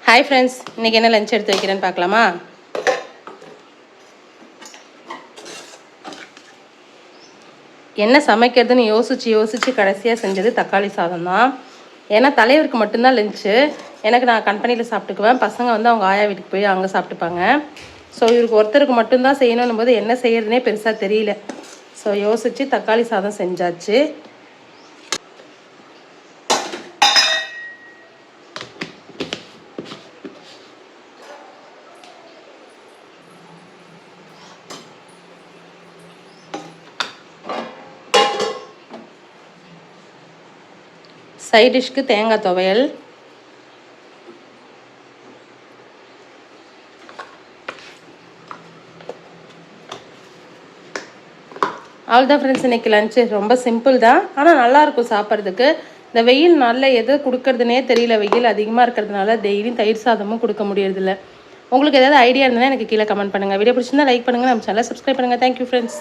Hi friends, இன்றைக்கி என்ன lunch எடுத்து வைக்கிறேன்னு பார்க்கலாமா? என்ன சமைக்கிறதுன்னு யோசித்து கடைசியாக செஞ்சது தக்காளி சாதம் தான். ஏன்னா தலைவருக்கு மட்டும்தான் லஞ்சு. நான் கம்பெனியில் சாப்பிட்டுக்குவேன். பசங்க வந்து அவங்க ஆயா வீட்டுக்கு போய் அங்கே சாப்பிட்டுப்பாங்க. ஸோ இவருக்கு ஒருத்தருக்கு மட்டும்தான் செய்யணும் போது என்ன செய்யறதுனே பெருசாக தெரியல. ஸோ யோசித்து தக்காளி சாதம் செஞ்சாச்சு. சைட் டிஷ்க்கு தேங்காய் துவையல், அவ்வளோதான் ஃப்ரெண்ட்ஸ். இன்றைக்கி லஞ்சு ரொம்ப சிம்பிள் தான், ஆனால் நல்லாயிருக்கும் சாப்பிட்றதுக்கு. இந்த வெயில் நாளில் எது கொடுக்கறதுனே தெரியல. வெயில் அதிகமாக இருக்கிறதுனால டெய்லியும் தயிர் சாதமும் கொடுக்க முடியறதில்ல. உங்களுக்கு ஏதாவது ஐடியா இருந்ததுன்னா எனக்கு கீழே கமெண்ட் பண்ணுங்கள். வீடியோ பிடிச்சிருந்தா லைக் பண்ணுங்கள், நம்ம சேனலை சப்ஸ்கிரைப் பண்ணுங்கள். Thank you friends.